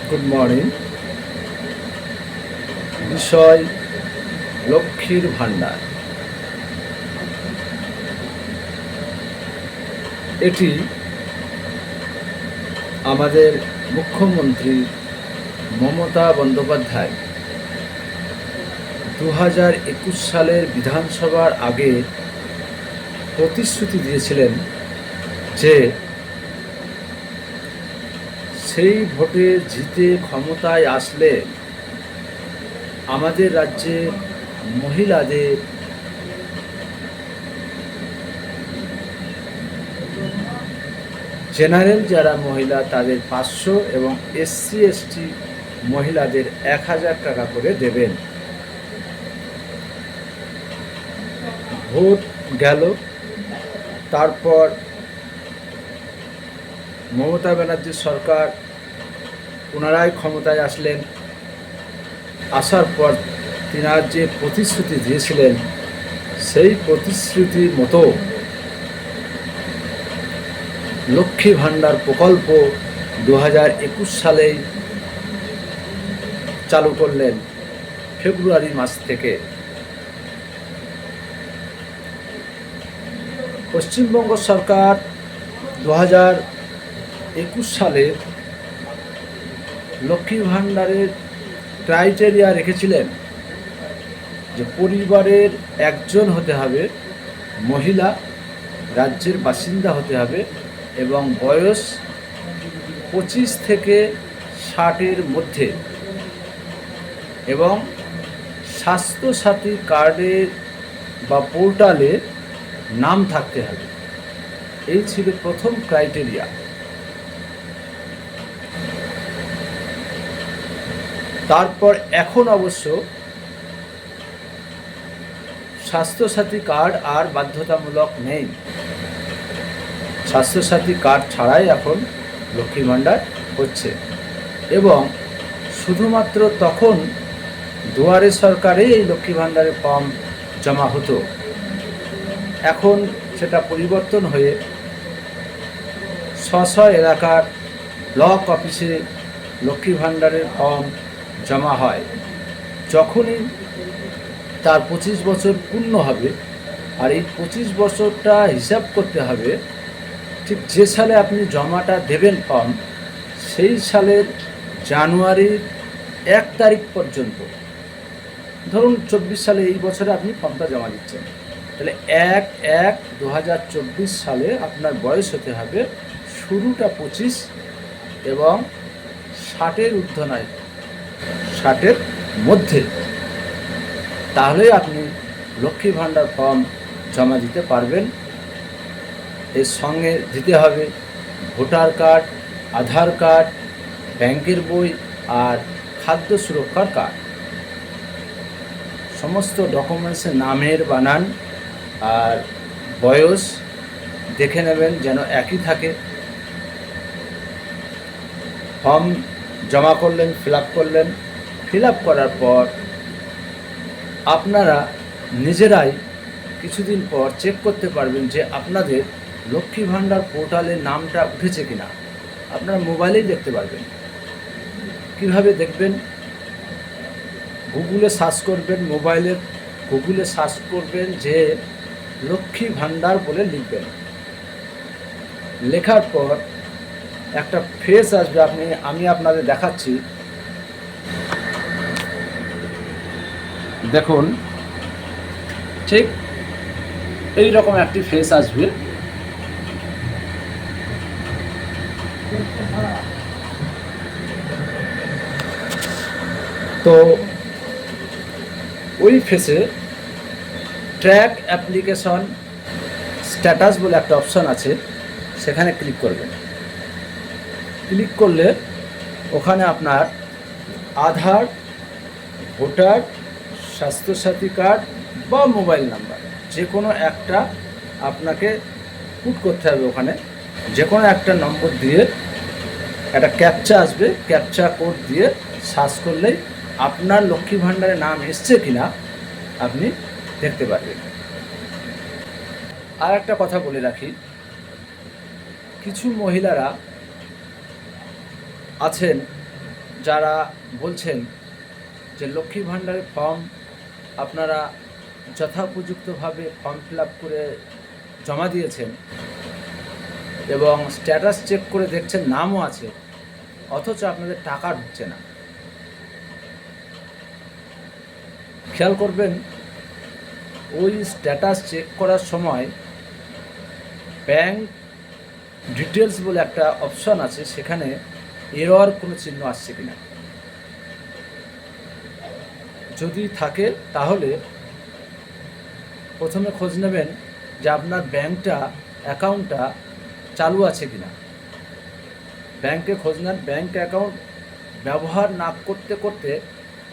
Good morning. বিষয় লক্ষ্মীর ভাণ্ডার। এটি আমাদের মুখ্যমন্ত্রী মমতা বন্দ্যোপাধ্যায় 2021 সালের বিধানসভার আগে প্রতিশ্রুতি দিয়েছিলেন যে সেই ভোটে জিতে ক্ষমতায় আসলে আমাদের রাজ্যে মহিলাদের জেনারেল যারা মহিলা তাদের 500 এবং SC ST মহিলাদের 1000 টাকা করে দেবেন। ভোট গেল, তারপর মমতা ব্যানার্জির সরকার পুনরায় ক্ষমতায় আসলেন। আসার পর তিনার যে প্রতিশ্রুতি দিয়েছিলেন সেই প্রতিশ্রুতির মতো লক্ষ্মী ভাণ্ডার প্রকল্প 2021 সালেই চালু করলেন ফেব্রুয়ারি মাস থেকে। পশ্চিমবঙ্গ সরকার 2021 সালে লক্ষ্মী ভাণ্ডারের ক্রাইটেরিয়া রেখেছিলেন যে পরিবারের একজন হতে হবে মহিলা, রাজ্যের বাসিন্দা হতে হবে এবং বয়স 25 থেকে 60-এর মধ্যে এবং স্বাস্থ্যসাথী কার্ডের বা পোর্টালে নাম থাকতে হবে। এই ছিল প্রথম ক্রাইটেরিয়া। তারপর এখন অবশ্য স্বাস্থ্যসাথী কার্ড আর বাধ্যতামূলক নেই। স্বাস্থ্যসাথী কার্ড ছাড়াই এখন লক্ষ্মী ভাণ্ডার হচ্ছে এবং শুধুমাত্র তখন দুয়ারে সরকারে এই লক্ষ্মী ভাণ্ডারের ফর্ম জমা হতো। এখন সেটা পরিবর্তন হয়ে স্ব এলাকার ব্লক অফিসে লক্ষ্মী ভাণ্ডারের ফর্ম জমা হয়। যখনই তার 25 বছর পূর্ণ হবে, আর এই 25 বছরটা হিসাব করতে হবে ঠিক যে সালে আপনি জমাটা দেবেন ফর্ম, সেই সালের জানুয়ারির 1 তারিখ পর্যন্ত। ধরুন 24 সালে এই বছরে আপনি ফর্মটা জমা দিচ্ছেন, তাহলে 1/1/2024 সালে আপনার বয়স হতে হবে শুরুটা 25 এবং 60-এর ঊর্ধ্ব নয়, 60-এর মধ্যে। তাহলেই আপনি লক্ষ্মী ভাণ্ডার ফর্ম জমা দিতে পারবেন। এর সঙ্গে দিতে হবে ভোটার কার্ড, আধার কার্ড, ব্যাংকের বই আর খাদ্য সুরক্ষার কার্ড। সমস্ত ডকুমেন্টসের নামের বানান আর বয়স দেখে নেবেন যেন একই থাকে। ফর্ম জমা করলেন, ফিল আপ করার পর আপনারা নিজেরাই কিছুদিন পর চেক করতে পারবেন যে আপনাদের লক্ষ্মী ভাণ্ডার পোর্টালে নামটা উঠেছে কিনা। আপনারা মোবাইলেই দেখতে পারবেন। কিভাবে দেখবেন? গুগলে সার্চ করবেন, মোবাইলের গুগলে সার্চ করবেন যে লক্ষ্মী ভাণ্ডার বলে লিখবেন। লেখার পর একটা ফেস আসবে, আমি আপনাদের দেখাচ্ছি। দেখুন, ঠিক এই রকম একটি ফেস আসবে। তো ওই ফেসে ট্র্যাক অ্যাপ্লিকেশন স্ট্যাটাস বলে একটা অপশন আছে, সেখানে ক্লিক করবেন। ক্লিক করলে ওখানে আপনার আধার, ভোটার, স্বাস্থ্যসাথী কার্ড বা মোবাইল নাম্বার যে কোনো একটা আপনাকে পুট করতে হবে। ওখানে যে কোনো একটা নম্বর দিয়ে একটা ক্যাপচা আসবে, ক্যাপচা কোড দিয়ে সার্চ করলেই আপনার লক্ষ্মী ভাণ্ডারে নাম এসছে কিনা আপনি দেখতে পারবেন। আর একটা কথা বলে রাখি, কিছু মহিলারা আছেন যারা বলছেন যে লক্ষ্মী ভাণ্ডারের ফর্ম আপনারা যথোপযুক্তভাবে ফর্ম ফিল আপ করে জমা দিয়েছেন এবং স্ট্যাটাস চেক করে দেখছেন নামও আছে, অথচ আপনাদের টাকা ঢুকছে না, খেয়াল করবেন ওই স্ট্যাটাস চেক করার সময় ব্যাংক ডিটেলস বলে একটা অপশন আছে, সেখানে এরর কোনো চিহ্ন আসছে কিনা। যদি থাকে তাহলে প্রথমে খোঁজ নেবেন যে আপনার অ্যাকাউন্টটা চালু আছে কিনা। ব্যাংকে খোঁজ নেন, ব্যাংক অ্যাকাউন্ট ব্যবহার না করতে করতে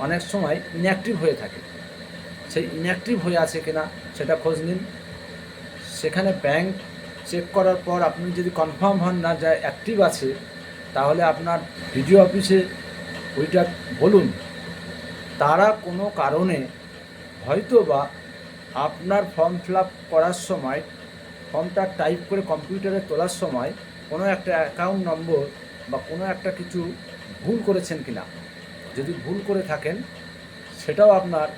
অনেক সময় ইনঅ্যাক্টিভ হয়ে থাকে, সেই ইনঅ্যাক্টিভ হয়ে আছে কিনা সেটা খোঁজ নিন। সেখানে ব্যাংক চেক করার পর আপনি যদি কনফার্ম হন না যে অ্যাক্টিভ আছে, তাহলে আপনার ভিডিও অফিসে ওইটা বলুন। তারা কোনো কারণে হয়তো বা আপনার ফর্ম ফিল আপ করার সময়, ফর্মটা টাইপ করে কম্পিউটারে তোলার সময় কোনো একটা অ্যাকাউন্ট নম্বর বা কোনো একটা কিছু ভুল করেছেন কিনা। যদি ভুল করে থাকেন সেটাও আপনার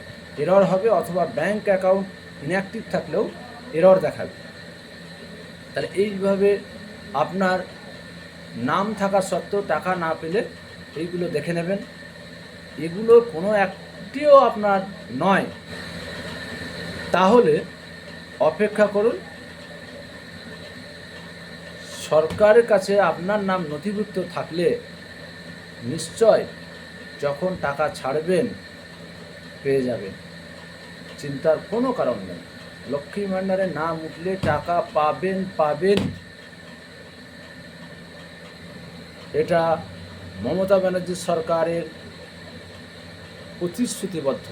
এরর হবে, অথবা ব্যাংক অ্যাকাউন্ট ইনঅ্যাক্টিভ থাকলেও এরর দেখাবে। তাহলে এইভাবে আপনার নাম থাকা সত্ত্বেও টাকা না পেলে এইগুলো দেখে নেবেন। এগুলো কোনো একটিও আপনার নয়, তাহলে অপেক্ষা করুন। সরকারের কাছে আপনার নাম নথিভুক্ত থাকলে নিশ্চয় যখন টাকা ছাড়বেন পেয়ে যাবেন, চিন্তার কোনো কারণ নেই। লক্ষ্মী ভাণ্ডারে নাম উঠলে টাকা পাবেন। এটা মমতা ব্যানার্জি সরকারের প্রতিশ্রুতিবদ্ধ।